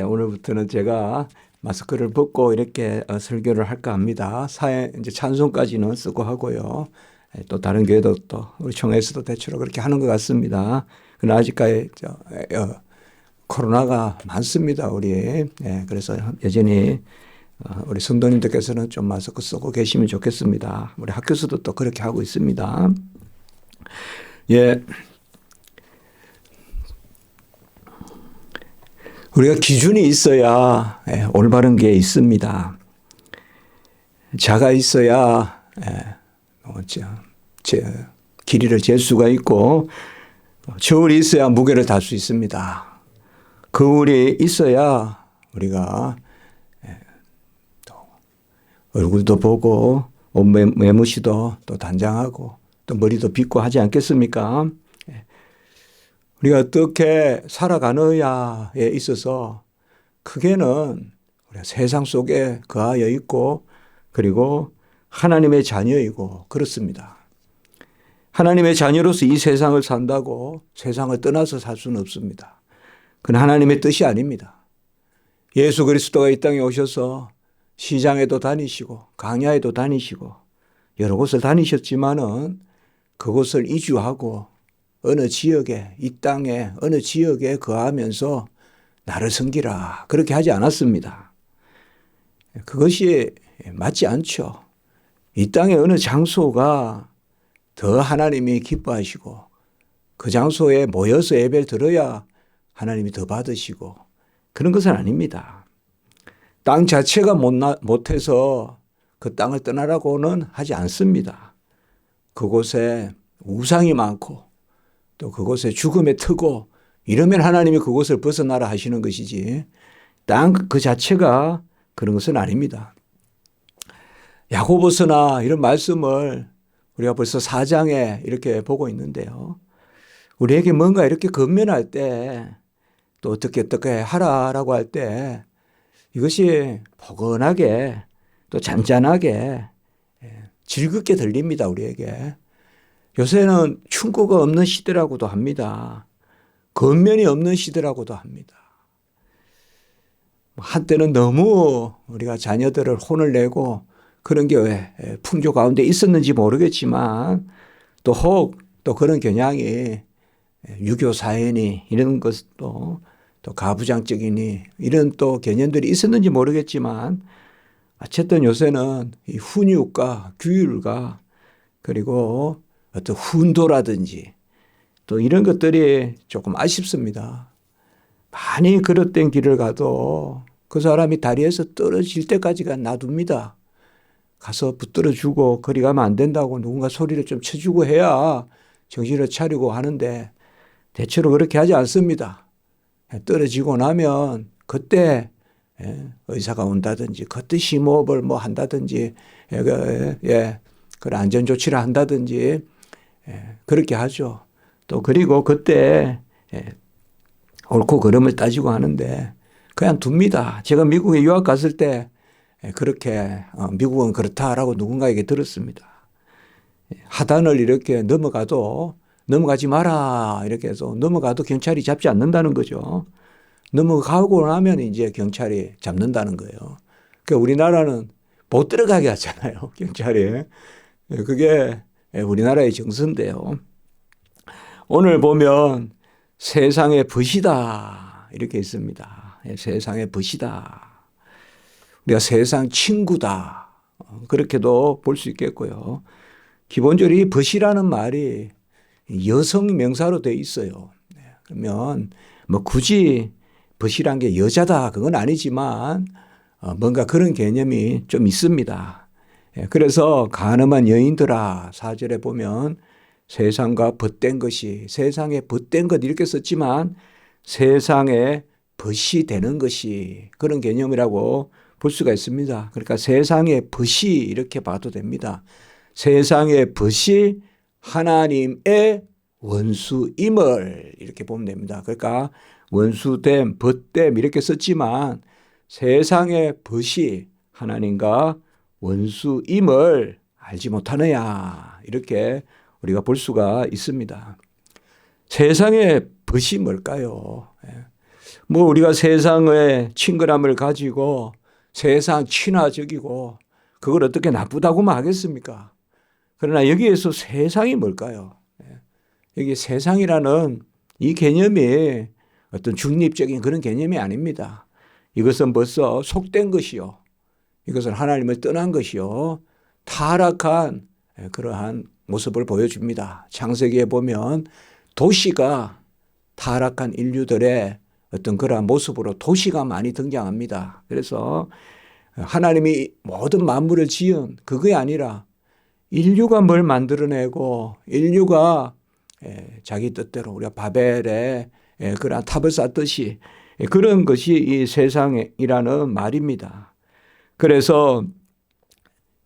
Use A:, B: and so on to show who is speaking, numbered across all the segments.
A: 오늘부터는 제가 마스크를 벗고 이렇게 설교를 할까 합니다. 이제 찬송까지는 쓰고 하고요. 또 다른 교회도 또 우리 총회에서도 대체로 그렇게 하는 것 같습니다. 그러나 아직까지 코로나가 많습니다, 우리. 그래서 여전히 우리 성도님들께서는 좀 마스크 쓰고 계시면 좋겠습니다. 우리 학교에서도 또 그렇게 하고 있습니다. 우리가 기준이 있어야 올바른 게 있습니다. 자가 있어야 길이를 잴 수가 있고, 저울이 있어야 무게를 달 수 있습니다. 거울이 있어야 우리가 또 얼굴도 보고 옷 매무시도 또 단장하고 또 머리도 빗고 하지 않겠습니까? 우리가 어떻게 살아가느냐에 있어서 크게는 우리가 세상 속에 거하여 있고, 그리고 하나님의 자녀이고 그렇습니다. 하나님의 자녀로서 이 세상을 산다고 세상을 떠나서 살 수는 없습니다. 그건 하나님의 뜻이 아닙니다. 예수 그리스도가 이 땅에 오셔서 시장에도 다니시고 광야에도 다니시고 여러 곳을 다니셨지만은 그곳을 이주하고 어느 지역에, 이 땅에 어느 지역에 거하면서 나를 섬기라, 그렇게 하지 않았습니다. 그것이 맞지 않죠. 이 땅의 어느 장소가 더 하나님이 기뻐하시고 그 장소에 모여서 예배를 드려야 하나님이 더 받으시고 그런 것은 아닙니다. 땅 자체가 못해서 그 땅을 떠나라고는 하지 않습니다. 그곳에 우상이 많고 또 그곳에 죽음에 트고 이러면 하나님이 그곳을 벗어나라 하시는 것이지, 땅 그 자체가 그런 것은 아닙니다. 야고보서나 이런 말씀을 우리가 벌써 4장에 이렇게 보고 있는데요. 우리에게 뭔가 이렇게 건면할 때, 또 어떻게 하라라고 할 때 이것이 포근하게 또 잔잔하게 즐겁게 들립니다, 우리에게. 요새는 충고가 없는 시대라고도 합니다. 권면이 없는 시대라고도 합니다. 한때는 너무 우리가 자녀들을 혼을 내고 그런 게 왜 풍조 가운데 있었는지 모르겠지만, 또 혹 또 그런 겨냥이 유교 사회니 이런 것도 또 가부장적이니 이런 또 개념들이 있었는지 모르겠지만, 어쨌든 요새는 이 훈육과 규율과 그리고 어떤 훈도라든지 또 이런 것들이 조금 아쉽습니다. 많이 그릇된 길을 가도 그 사람이 다리에서 떨어질 때까지가 놔둡니다. 가서 붙들어주고 거리 가면 안 된다고 누군가 소리를 좀 쳐주고 해야 정신을 차리고 하는데, 대체로 그렇게 하지 않습니다. 떨어지고 나면 그때 의사가 온다든지 그때 심호흡을 뭐 한다든지 그런 안전조치를 한다든지 그렇게 하죠. 또 그리고 그때 옳고 그름을 따지고 하는데 그냥 둡니다. 제가 미국에 유학 갔을 때 그렇게 미국은 그렇다라고 누군가에게 들었습니다. 하단을 이렇게 넘어가도 넘어가지 마라 이렇게 해서 넘어가도 경찰이 잡지 않는다는 거죠. 넘어가고 나면 이제 경찰이 잡는다는 거예요. 그러니까 우리나라는 못 들어가게 하잖아요, 경찰이. 그게 우리나라의 정서인데요. 오늘 보면 세상의 벗이다 이렇게 있습니다. 세상의 벗이다. 우리가 세상 친구다, 그렇게도 볼 수 있겠고요. 기본적으로 이 벗이라는 말이 여성 명사로 되어 있어요. 그러면 뭐 굳이 벗이란 게 여자다 그건 아니지만 뭔가 그런 개념이 좀 있습니다. 그래서 가늠한 여인들아 4절에 보면 세상과 벗된 것이, 세상에 벗된 것 이렇게 썼지만 세상에 벗이 되는 것이, 그런 개념이라고 볼 수가 있습니다. 그러니까 세상의 벗이 이렇게 봐도 됩니다. 세상의 벗이 하나님의 원수임을 이렇게 보면 됩니다. 그러니까 원수됨, 벗됨 이렇게 썼지만 세상의 벗이 하나님과 원수임을 알지 못하느냐 이렇게 우리가 볼 수가 있습니다. 세상의 벗이 뭘까요? 뭐 우리가 세상의 친근함을 가지고 세상 친화적이고 그걸 어떻게 나쁘다고만 하겠습니까? 그러나 여기에서 세상이 뭘까요? 여기 세상이라는 이 개념이 어떤 중립적인 그런 개념이 아닙니다. 이것은 벌써 속된 것이요. 이것은 하나님을 떠난 것이요. 타락한 그러한 모습을 보여줍니다. 창세기에 보면 도시가 타락한 인류들의 어떤 그러한 모습으로 도시가 많이 등장합니다. 그래서 하나님이 모든 만물을 지은 그게 아니라 인류가 뭘 만들어내고 인류가 자기 뜻대로 우리가 바벨에 그러한 탑을 쌓듯이 그런 것이 이 세상이라는 말입니다. 그래서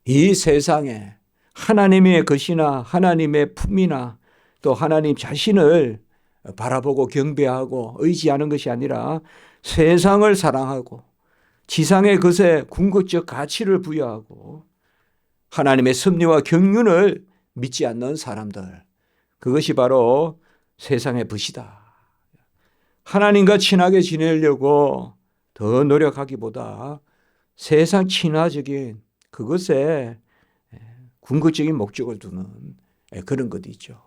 A: 이 세상에 하나님의 것이나 하나님의 품이나 또 하나님 자신을 바라보고 경배하고 의지하는 것이 아니라 세상을 사랑하고 지상의 것에 궁극적 가치를 부여하고 하나님의 섭리와 경륜을 믿지 않는 사람들, 그것이 바로 세상의 벗이다. 하나님과 친하게 지내려고 더 노력하기보다 세상 친화적인 그것에 궁극적인 목적을 두는 그런 것이죠.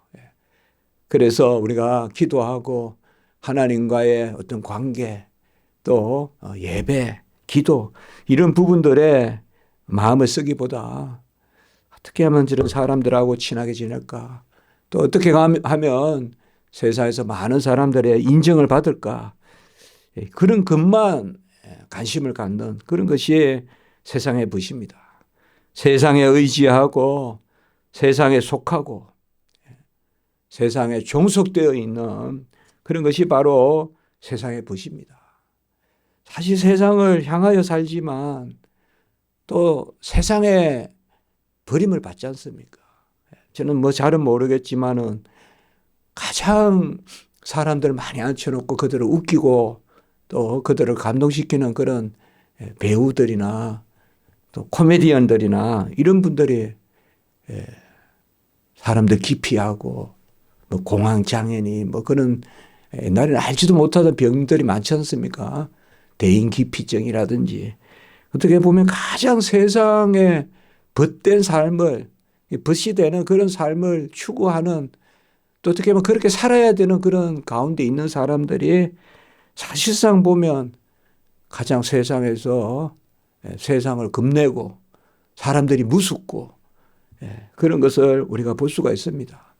A: 그래서 우리가 기도하고 하나님과의 어떤 관계 또 예배, 기도 이런 부분들에 마음을 쓰기보다 어떻게 하면 저런 사람들하고 친하게 지낼까? 또 어떻게 하면 세상에서 많은 사람들의 인정을 받을까? 그런 것만 관심을 갖는 그런 것이 세상의 벗입니다. 세상에 의지하고 세상에 속하고 세상에 종속되어 있는 그런 것이 바로 세상의 벗입니다. 사실 세상을 향하여 살지만 또 세상에 버림을 받지 않습니까? 저는 뭐 잘은 모르겠지만은 가장 사람들 많이 앉혀놓고 그들을 웃기고 또 그들을 감동시키는 그런 배우들이나 또 코미디언들이나 이런 분들이 사람들 기피하고 뭐 공황장애니 뭐 그런 옛날에는 알지도 못하던 병들이 많지 않습니까? 대인기피증이라든지 어떻게 보면 가장 세상에 벗된 삶을 벗이 되는 그런 삶을 추구하는 또 어떻게 보면 그렇게 살아야 되는 그런 가운데 있는 사람들이 사실상 보면 가장 세상에서 세상을 겁내고 사람들이 무섭고 그런 것을 우리가 볼 수가 있습니다.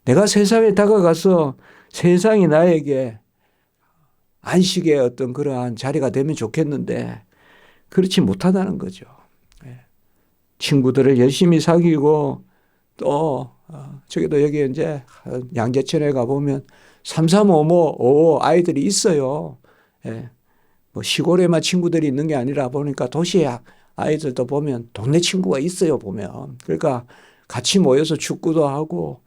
A: 내가 세상에 다가가서 세상이 나에게 안식의 어떤 그러한 자리가 되면 좋겠는데 그렇지 못하다는 거죠. 친구들을 열심히 사귀고 또 저기도 여기 이제 양재천에 가보면 3355 아이들이 있어요. 뭐 시골에만 친구들이 있는 게 아니라 보니까 도시에 아이들도 보면 동네 친구가 있어요, 보면. 그러니까 같이 모여서 축구도 하고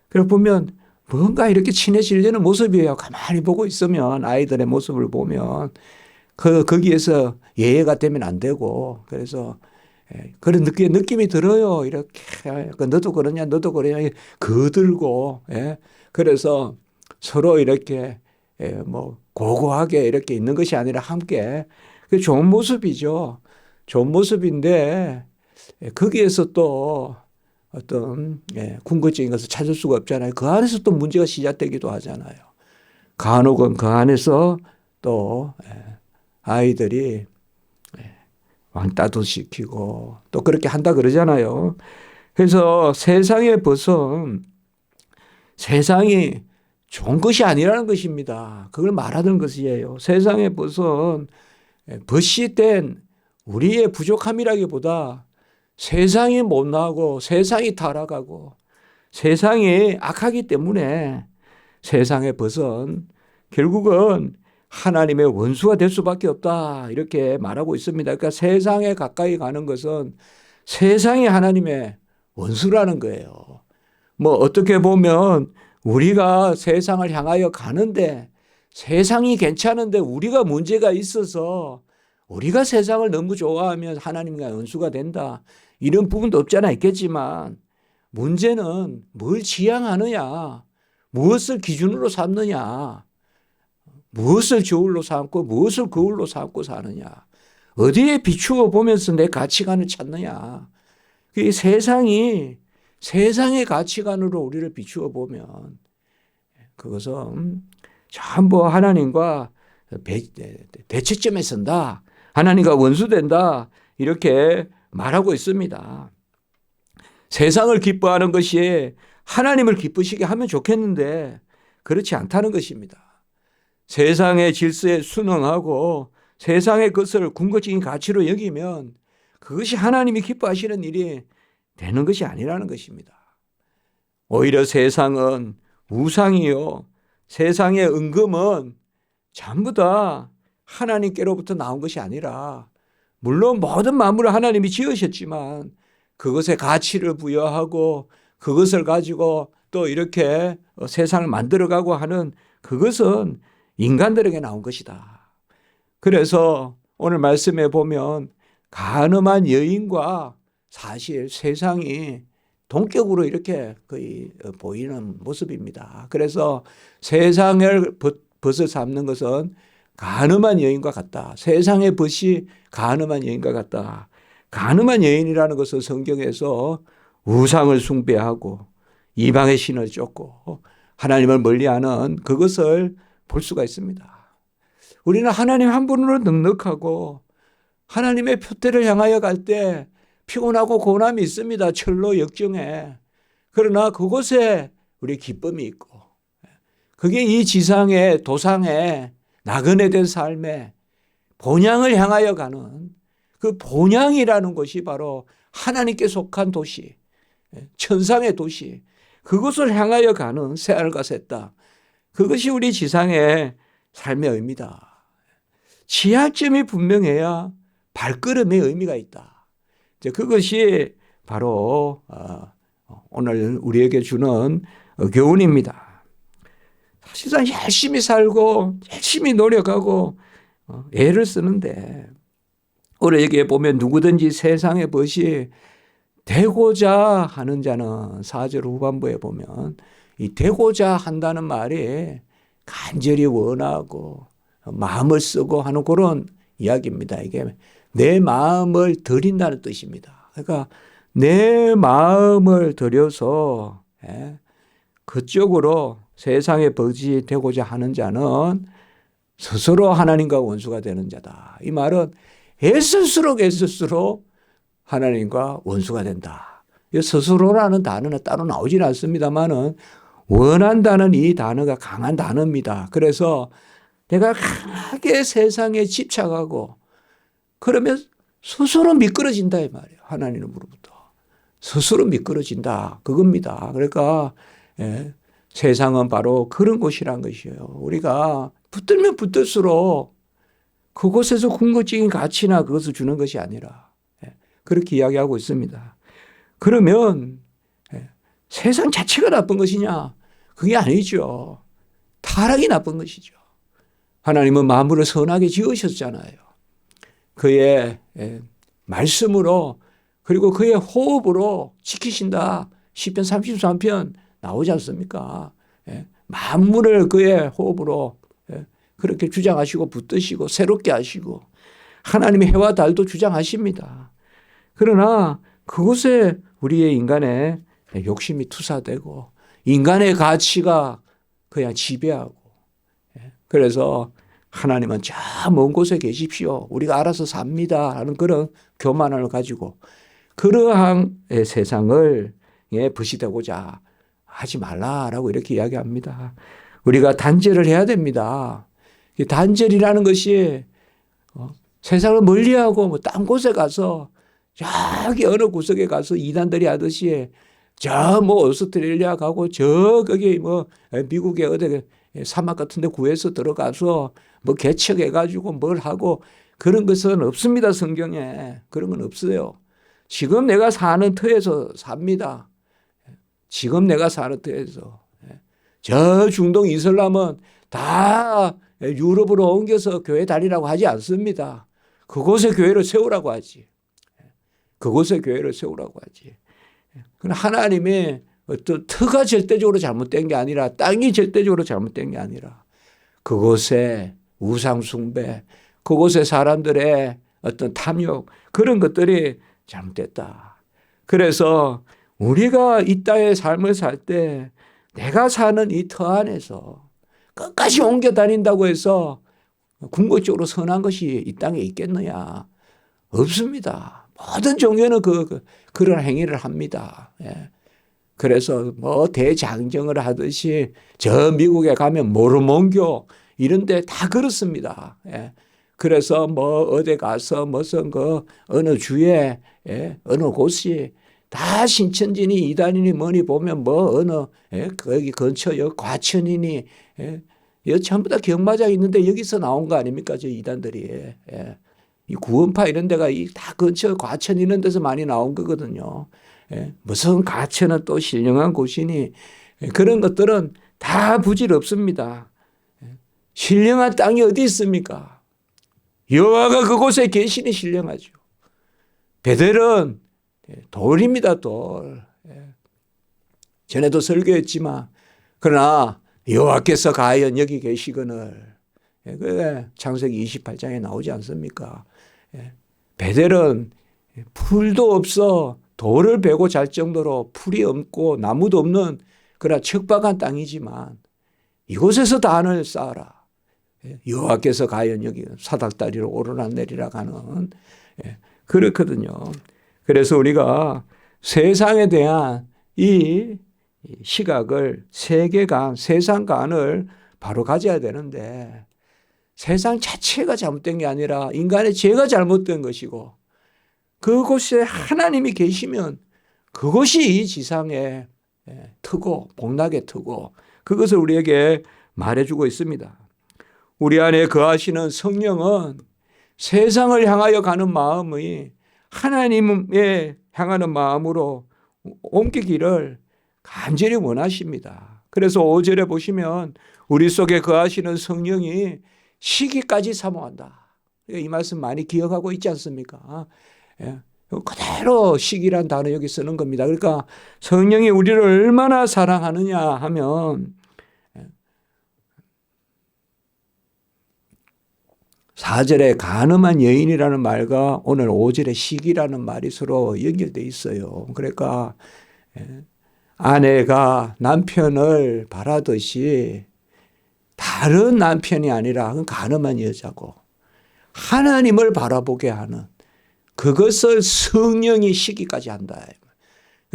A: 그래 보면 뭔가 이렇게 친해지려는 모습이에요. 가만히 보고 있으면 아이들의 모습을 보면 거기에서 예외가 되면 안 되고 그래서 그런 느낌이 들어요. 이렇게 너도 그러냐 너도 그러냐 거들고 그래서 서로 이렇게 뭐 고고하게 이렇게 있는 것이 아니라 함께 그 좋은 모습이죠. 좋은 모습인데 거기에서 또 어떤 궁극적인 것을 찾을 수가 없잖아요. 그 안에서 또 문제가 시작되기도 하잖아요. 간혹은 그 안에서 또 아이들이 왕따도 시키고 또 그렇게 한다 그러잖아요. 그래서 세상의 벗은 세상이 좋은 것이 아니라는 것입니다. 그걸 말하는 것이에요. 세상의 벗은 벗이 된 우리의 부족함이라기보다 세상이 못나고 세상이 타락하고 세상이 악하기 때문에 세상의 벗은 결국은 하나님의 원수가 될 수밖에 없다 이렇게 말하고 있습니다. 그러니까 세상에 가까이 가는 것은 세상이 하나님의 원수라는 거예요. 뭐 어떻게 보면 우리가 세상을 향하여 가는데 세상이 괜찮은데 우리가 문제가 있어서 우리가 세상을 너무 좋아하면 하나님과 원수가 된다. 이런 부분도 없잖아 있겠지만 문제는 뭘 지향하느냐, 무엇을 기준으로 삼느냐. 무엇을 저울로 삼고 무엇을 거울로 삼고 사느냐. 어디에 비추어 보면서 내 가치관을 찾느냐. 그 세상이 세상의 가치관으로 우리를 비추어 보면 그것은 전부 하나님과 대치점에 선다. 하나님과 원수된다. 이렇게 말하고 있습니다. 세상을 기뻐하는 것이 하나님을 기쁘시게 하면 좋겠는데 그렇지 않다는 것입니다. 세상의 질서에 순응하고 세상의 것을 궁극적인 가치로 여기면 그것이 하나님이 기뻐하시는 일이 되는 것이 아니라는 것입니다. 오히려 세상은 우상이요. 세상의 은금은 전부 다 하나님께로부터 나온 것이 아니라 물론 모든 만물을 하나님이 지으셨지만 그것에 가치를 부여하고 그것을 가지고 또 이렇게 세상을 만들어가고 하는 그것은 인간들에게 나온 것이다. 그래서 오늘 말씀에 보면 간음한 여인과 사실 세상이 동격으로 이렇게 거의 보이는 모습입니다. 그래서 세상을 벗을 삼는 것은 간음한 여인과 같다. 세상의 벗이 간음한 여인과 같다. 간음한 여인이라는 것은 성경에서 우상을 숭배하고 이방의 신을 쫓고 하나님을 멀리하는 그것을 볼 수가 있습니다. 우리는 하나님 한 분으로 넉넉하고 하나님의 표대를 향하여 갈 때 피곤하고 고난이 있습니다. 철로 역정에. 그러나 그곳에 우리 기쁨이 있고 그게 이 지상의 도상의 나그네된 삶의 본향을 향하여 가는 그 본향이라는 것이 바로 하나님께 속한 도시, 천상의 도시, 그것을 향하여 가는 새하늘과 새 땅, 그것이 우리 지상의 삶의 의미다. 지향점이 분명해야 발걸음의 의미가 있다. 그것이 바로 오늘 우리에게 주는 교훈입니다. 사실상 열심히 살고 열심히 노력하고 애를 쓰는데 오늘 여기에 보면 누구든지 세상의 벗이 되고자 하는 자는 4절 후반부에 보면 이 되고자 한다는 말이 간절히 원하고 마음을 쓰고 하는 그런 이야기입니다. 이게 내 마음을 드린다는 뜻입니다. 그러니까 내 마음을 들여서 그쪽으로 세상의 벗이 되고자 하는 자는 스스로 하나님과 원수가 되는 자다. 이 말은 애쓸수록 하나님과 원수가 된다. 스스로라는 단어는 따로 나오지는 않습니다만은 원한다는 이 단어가 강한 단어입니다. 그래서 내가 강하게 세상에 집착하고 그러면 스스로 미끄러진다 이 말이에요. 하나님으로부터. 스스로 미끄러진다. 그겁니다. 그러니까 세상은 바로 그런 곳이란 것이에요. 우리가 붙들면 붙들수록 그곳에서 궁극적인 가치나 그것을 주는 것이 아니라 그렇게 이야기하고 있습니다. 그러면 세상 자체가 나쁜 것이냐? 그게 아니죠. 타락이 나쁜 것이죠. 하나님은 만물을 선하게 지으셨잖아요. 그의 말씀으로 그리고 그의 호흡으로 지키신다. 시편 33편 나오지 않습니까? 만물을 그의 호흡으로 그렇게 주장하시고 붙드시고 새롭게 하시고 하나님의 해와 달도 주장하십니다. 그러나 그곳에 우리의 인간의 욕심이 투사되고 인간의 가치가 그냥 지배하고 그래서 하나님은 저 먼 곳에 계십시오. 우리가 알아서 삽니다 하는 그런 교만을 가지고 그러한 세상을 부시되고자 하지 말라라고 이렇게 이야기합니다. 우리가 단절을 해야 됩니다. 단절이라는 것이 세상을 멀리하고 뭐 딴 곳에 가서 저기 어느 구석에 가서 이단들이 하듯이 저 뭐 오스트레일리아 가고 저 거기 뭐 미국의 어디 사막 같은 데 구해서 들어가서 뭐 개척해가지고 뭘 하고 그런 것은 없습니다. 성경에. 그런 건 없어요. 지금 내가 사는 터에서 삽니다. 지금 내가 사는 터에서. 저 중동 이슬람은 다 유럽으로 옮겨서 교회 다니라고 하지 않습니다. 그곳에 교회를 세우라고 하지. 그곳에 교회를 세우라고 하지. 그러나 하나님의 어떤 터가 절대적으로 잘못된 게 아니라 땅이 절대적으로 잘못된 게 아니라 그곳에 우상숭배, 그곳에 사람들의 어떤 탐욕, 그런 것들이 잘못됐다. 그래서 우리가 이 땅의 삶을 살 때 내가 사는 이 터 안에서 끝까지 옮겨 다닌다고 해서 궁극적으로 선한 것이 이 땅에 있겠느냐? 없습니다. 모든 종교는 그런 행위를 합니다. 예. 그래서 뭐 대장정을 하듯이 저 미국에 가면 모르몬교 이런 데 다 그렇습니다. 예. 그래서 뭐 어디 가서 무슨 어느 주에 어느 곳이 다 신천지니 이단이니 뭐니 보면 뭐 어느 거기 근처 여 과천이니 여 전부 다 경마장 있는데 여기서 나온 거 아닙니까? 저 이단들이. 이 구원파 이런 데가 다 근처 과천 이런 데서 많이 나온 거거든요. 무슨 과천은 또 신령한 곳이니 그런 것들은 다 부질없습니다. 신령한 땅이 어디 있습니까? 여호와가 그곳에 계시니 신령하죠. 베델은 돌입니다, 돌. 전에도 설교했지만 그러나 여호와께서 과연 여기 계시거늘. 그게 창세기 28장에 나오지 않습니까? 베델은 풀도 없어 돌을 베고 잘 정도로 풀이 없고 나무도 없는 그런 척박한 땅이지만 이곳에서 단을 쌓아라. 여호와께서 과연 여기 사닥다리로 오르락내리락 하는 그렇거든요. 그래서 우리가 세상에 대한 이 시각을 세계관, 세상관을 바로 가져야 되는데 세상 자체가 잘못된 게 아니라 인간의 죄가 잘못된 것이고 그곳에 하나님이 계시면 그것이 이 지상에 트고 복락에 트고 그것을 우리에게 말해주고 있습니다. 우리 안에 거하시는 성령은 세상을 향하여 가는 마음이 하나님에 향하는 마음으로 옮기기를 간절히 원하십니다. 그래서 5절에 보시면 우리 속에 거하시는 성령이 시기까지 사모한다. 이 말씀 많이 기억하고 있지 않습니까? 그대로 시기란 단어 여기 쓰는 겁니다. 그러니까 성령이 우리를 얼마나 사랑하느냐 하면 4절에 간음한 여인이라는 말과 오늘 5절에 시기라는 말이 서로 연결되어 있어요. 그러니까 아내가 남편을 바라듯이 다른 남편이 아니라 간음한 여자고 하나님을 바라보게 하는 그것을 성령이 시기까지 한다.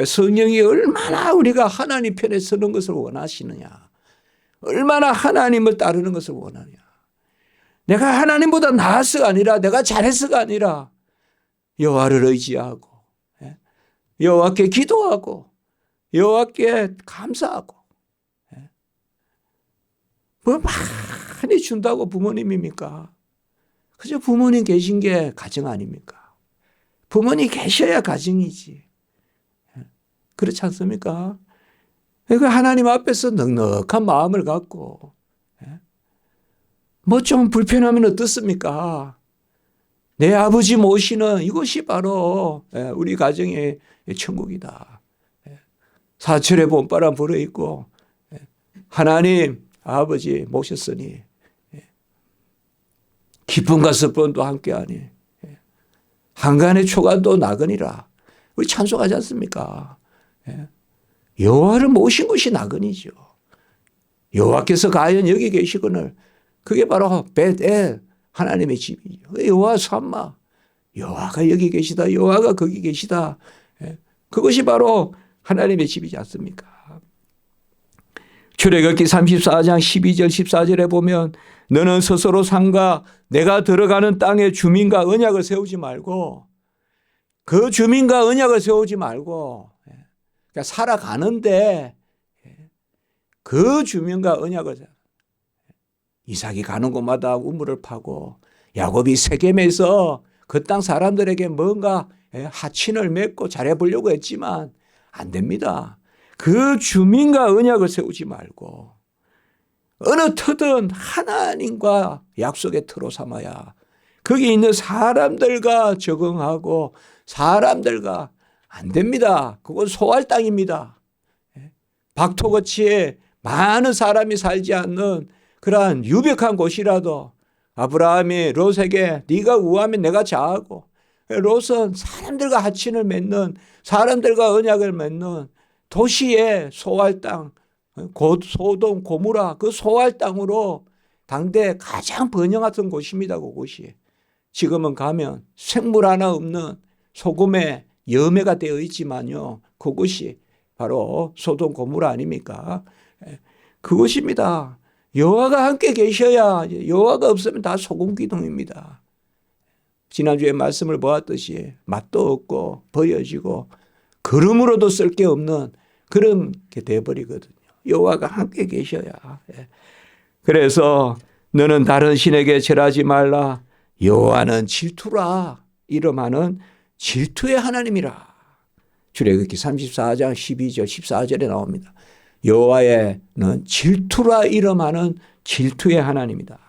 A: 성령이 얼마나 우리가 하나님 편에 서는 것을 원하시느냐. 얼마나 하나님을 따르는 것을 원하냐. 내가 하나님보다 나아서가 아니라 내가 잘해서가 아니라 여호와를 의지하고 여호와께 기도하고 여호와께 감사하고 뭐 많이 준다고 부모님입니까? 그저 부모님 계신 게 가정 아닙니까? 부모님 계셔야 가정이지. 그렇지 않습니까? 그러니까 하나님 앞에서 넉넉한 마음을 갖고 뭐 좀 불편하면 어떻습니까? 내 아버지 모시는 이것이 바로 우리 가정의 천국이다. 사철에 봄바람 불어있고 하나님 아버지 모셨으니 기쁨과 슬픔도 함께하니 한간의 초간도 나그니라. 우리 찬송하지 않습니까? 여호와를 모신 것이 나그니죠. 여호와께서 과연 여기 계시거늘 그게 바로 벳엘 하나님의 집이죠. 여호와 삼마 여호와가 여기 계시다. 여호와가 거기 계시다. 그것이 바로 하나님의 집이지 않습니까? 출애굽기 34장 12절 14절에 보면 너는 스스로 삼가 내가 들어가는 땅의 주민과 언약을 세우지 말고 그 주민과 언약을 세우지 말고 그러니까 살아가는데 그 주민과 언약을 이삭이 가는 곳마다 우물을 파고 야곱이 세겜에서 그 땅 사람들에게 뭔가 하친을 맺고 잘해보려고 했지만 안 됩니다. 그 주민과 언약을 세우지 말고 어느 터든 하나님과 약속의 터로 삼아야 거기 있는 사람들과 적응하고 사람들과 안 됩니다. 그건 소할 땅입니다. 박토거치에 많은 사람이 살지 않는 그러한 유백한 곳이라도 아브라함이 롯에게 네가 우하면 내가 자하고, 롯은 사람들과 하친을 맺는, 사람들과 언약을 맺는 도시의 소할 땅, 곧 소돔 고무라 그 소할 땅으로 당대 가장 번영했던 곳입니다. 그곳이 지금은 가면 생물 하나 없는 소금의 염해가 되어 있지만요, 그곳이 바로 소돔 고무라 아닙니까? 그것입니다. 여호와가 함께 계셔야, 여호와가 없으면 다 소금 기둥입니다. 지난주에 말씀을 보았듯이 맛도 없고 버려지고 걸음으로도 쓸 게 없는 그런 게 되어버리거든요. 여호와가 함께 계셔야. 그래서 너는 다른 신에게 절하지 말라. 여호와는 질투라. 이름하는 질투의 하나님이라. 출애굽기 34장 12절 14절에 나옵니다. 여호와는 질투라 이름하는 질투의 하나님이다.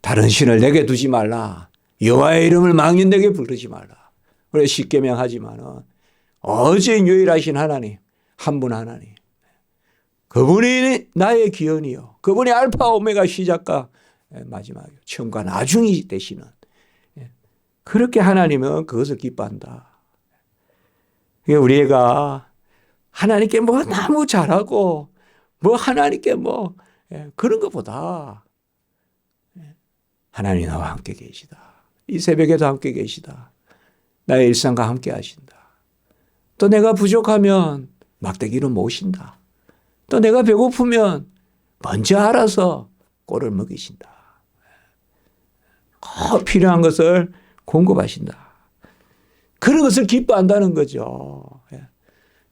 A: 다른 신을 내게 두지 말라. 여호와의 이름을 망령되게 부르지 말라. 우리 십계명 하지만은 오직 유일하신 하나님, 한 분 하나님. 그분이 나의 기원이요, 그분이 알파 오메가 시작과 마지막 처음과 나중이 되시는, 그렇게 하나님은 그것을 기뻐한다. 우리가 하나님께 뭐 너무 잘하고 뭐 하나님께 뭐 그런 것보다 하나님 나와 함께 계시다. 이 새벽에도 함께 계시다. 나의 일상과 함께 하신다. 또 내가 부족하면 막대기로 모신다. 또 내가 배고프면 먼저 알아서 꼴을 먹이신다. 꼭 필요한 것을 공급하신다. 그런 것을 기뻐한다는 거죠.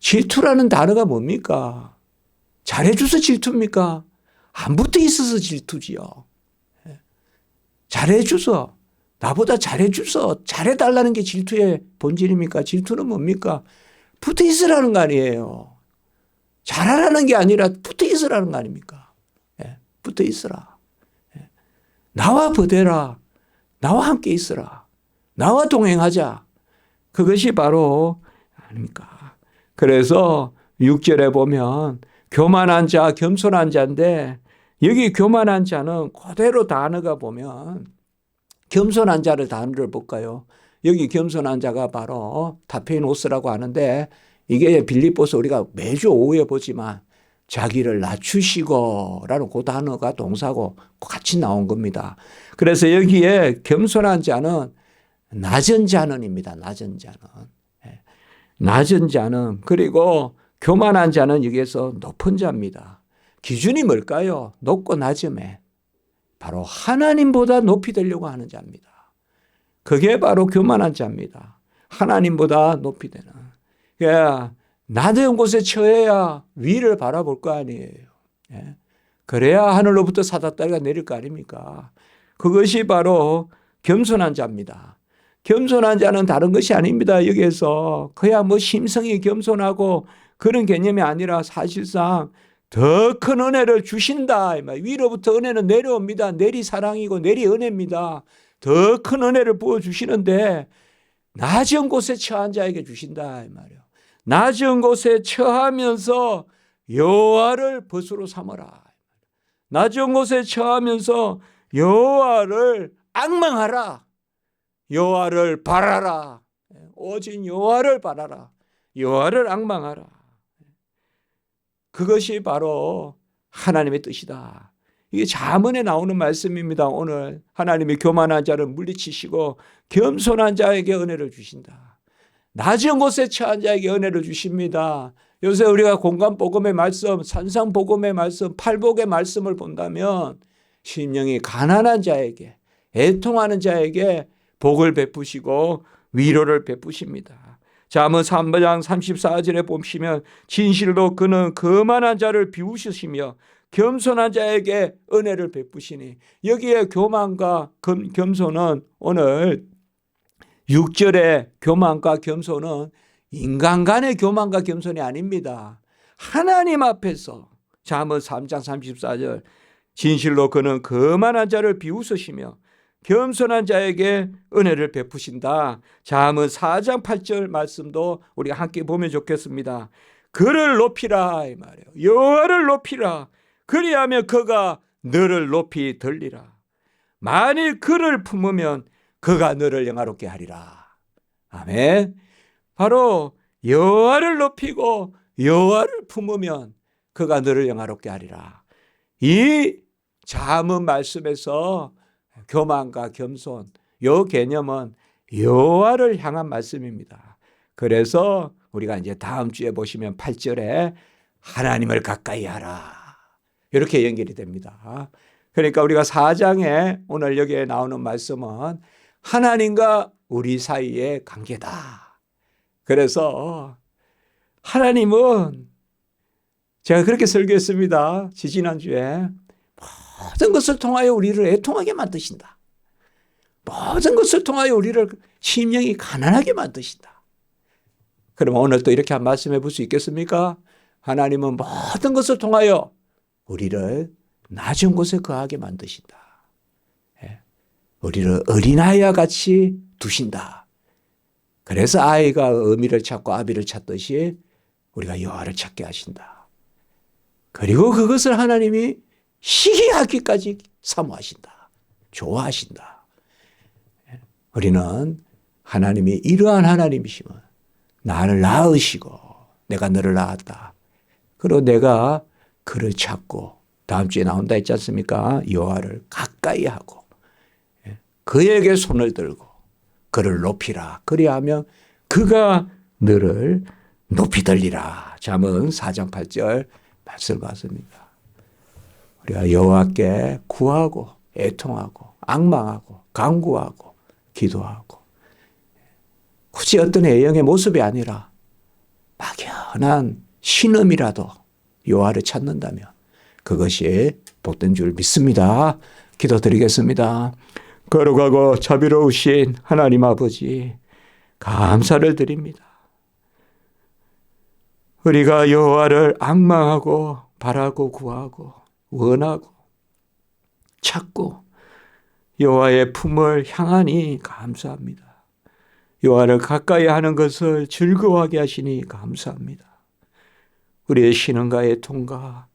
A: 질투라는 단어가 뭡니까? 잘해줘서 질투입니까? 안 붙어 있어서 질투지요. 잘해줘서, 나보다 잘해줘서 잘해달라는 게 질투의 본질입니까? 질투는 뭡니까? 붙어 있으라는 거 아니에요. 잘하라는 게 아니라 붙어 있으라는 거 아닙니까? 붙어 있으라. 나와 버대라. 나와 함께 있으라. 나와 동행하자. 그것이 바로 아닙니까? 그래서 6절에 보면 교만한 자, 겸손한 자인데, 여기 교만한 자는 그대로 단어가 보면 겸손한 자를 단어를 볼까요? 여기 겸손한 자가 바로 타페노스라고 하는데, 이게 빌립보서 우리가 매주 오후에 보지만 자기를 낮추시고 라는 그 단어가 동사고 같이 나온 겁니다. 그래서 여기에 겸손한 자는 낮은 자는입니다. 낮은 자는. 낮은 자는. 그리고 교만한 자는 여기에서 높은 자입니다. 기준이 뭘까요? 높고 낮음에 바로 하나님보다 높이 되려고 하는 자입니다. 그게 바로 교만한 자입니다. 하나님보다 높이 되는. 그러니까 낮은 곳에 처해야 위를 바라볼 거 아니에요. 그래야 하늘로부터 사닥다리가 내릴 거 아닙니까? 그것이 바로 겸손한 자입니다. 겸손한 자는 다른 것이 아닙니다. 여기에서 그야 뭐 심성이 겸손하고 그런 개념이 아니라 사실상 더 큰 은혜를 주신다. 위로부터 은혜는 내려옵니다. 내리 사랑이고 내리 은혜입니다. 더 큰 은혜를 부어주시는데 낮은 곳에 처한 자에게 주신다 이 말이에요. 낮은 곳에 처하면서 여호와를 벗으로 삼아라. 낮은 곳에 처하면서 여호와를 앙망하라. 여호와를 바라라. 오직 여호와를 바라라. 여호와를 앙망하라. 그것이 바로 하나님의 뜻이다. 이게 잠언에 나오는 말씀입니다. 오늘 하나님이 교만한 자를 물리치시고 겸손한 자에게 은혜를 주신다. 낮은 곳에 처한 자에게 은혜를 주십니다. 요새 우리가 공간복음의 말씀, 산상복음의 말씀, 팔복의 말씀을 본다면 심령이 가난한 자에게, 애통하는 자에게 복을 베푸시고 위로를 베푸십니다. 잠언 3장 34절에 보시면 진실로 그는 거만한 자를 비우시며 겸손한 자에게 은혜를 베푸시니, 여기에 교만과 겸손은 오늘 6절의 교만과 겸손은 인간 간의 교만과 겸손이 아닙니다. 하나님 앞에서 잠언 3장 34절 진실로 그는 거만한 자를 비웃으시며 겸손한 자에게 은혜를 베푸신다. 잠언 4장 8절 말씀도 우리가 함께 보면 좋겠습니다. 그를 높이라 이 말이에요. 여호와를 높이라. 그리하면 그가 너를 높이 들리라. 만일 그를 품으면 그가 너를 영화롭게 하리라. 아멘. 바로 여호와를 높이고 여호와를 품으면 그가 너를 영화롭게 하리라. 이 잠언 말씀에서 교만과 겸손, 이 개념은 여호와를 향한 말씀입니다. 그래서 우리가 이제 다음 주에 보시면 8절에 하나님을 가까이 하라, 이렇게 연결이 됩니다. 그러니까 우리가 4장에 오늘 여기에 나오는 말씀은 하나님과 우리 사이의 관계다. 그래서 하나님은, 제가 그렇게 설교했습니다, 지지난주에. 모든 것을 통하여 우리를 애통하게 만드신다. 모든 것을 통하여 우리를 심령이 가난하게 만드신다. 그럼 오늘 또 이렇게 한 말씀 해볼 수 있겠습니까? 하나님은 모든 것을 통하여 우리를 낮은 곳에 거하게 만드신다. 우리를 어린아이와 같이 두신다. 그래서 아이가 어미를 찾고 아비를 찾듯이 우리가 여호와를 찾게 하신다. 그리고 그것을 하나님이 희귀하기까지 사모하신다. 좋아하신다. 우리는 하나님이 이러한 하나님이시면 나를 낳으시고 내가 너를 낳았다. 그리고 내가 그를 찾고, 다음 주에 나온다 했지 않습니까? 여호와를 가까이 하고 그에게 손을 들고 그를 높이라. 그리하면 그가 너를 높이 들리라. 잠언 4장 8절 말씀을 봤습니다. 우리가 여호와께 구하고 애통하고 악망하고 간구하고 기도하고, 굳이 어떤 애영의 모습이 아니라 막연한 신음이라도 여호와를 찾는다면 그것이 복된 줄 믿습니다. 기도드리겠습니다. 거룩하고 자비로우신 하나님 아버지, 감사를 드립니다. 우리가 여호와를 악망하고 바라고 구하고 원하고 찾고 여호와의 품을 향하니 감사합니다. 여호와를 가까이 하는 것을 즐거워하게 하시니 감사합니다. 우리의 신앙과 애통과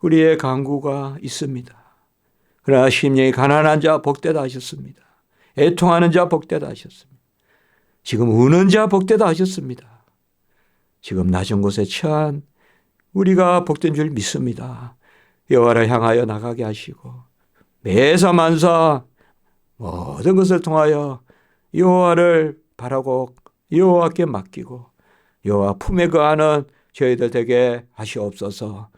A: 우리의 간구가 있습니다. 그러나 심령이 가난한 자 복되다 하셨습니다. 애통하는 자 복되다 하셨습니다. 지금 우는 자 복되다 하셨습니다. 지금 낮은 곳에 처한 우리가 복된 줄 믿습니다. 여호와를 향하여 나가게 하시고 매사 만사 모든 것을 통하여 여호와를 바라고 여호와께 맡기고 여호와 품에 거하는 저희들 되게 하시옵소서.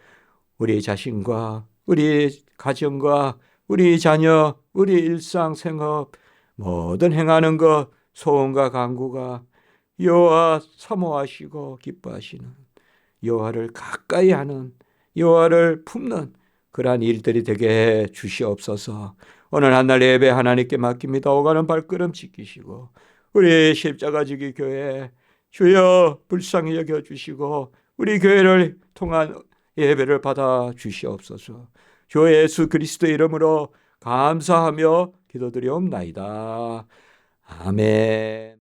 A: 우리 자신과 우리 가정과 우리 자녀, 우리 일상 생업 모든 행하는 것 소원과 간구가 여호와 사모하시고 기뻐하시는, 여호와를 가까이 하는, 여호와를 품는 그러한 일들이 되게 해 주시옵소서. 오늘 한날 예배 하나님께 맡깁니다. 오가는 발걸음 지키시고 우리 십자가지기 교회 주여 불쌍히 여겨주시고 우리 교회를 통한 예배를 받아 주시옵소서. 주 예수 그리스도의 이름으로 감사하며 기도드리옵나이다. 아멘.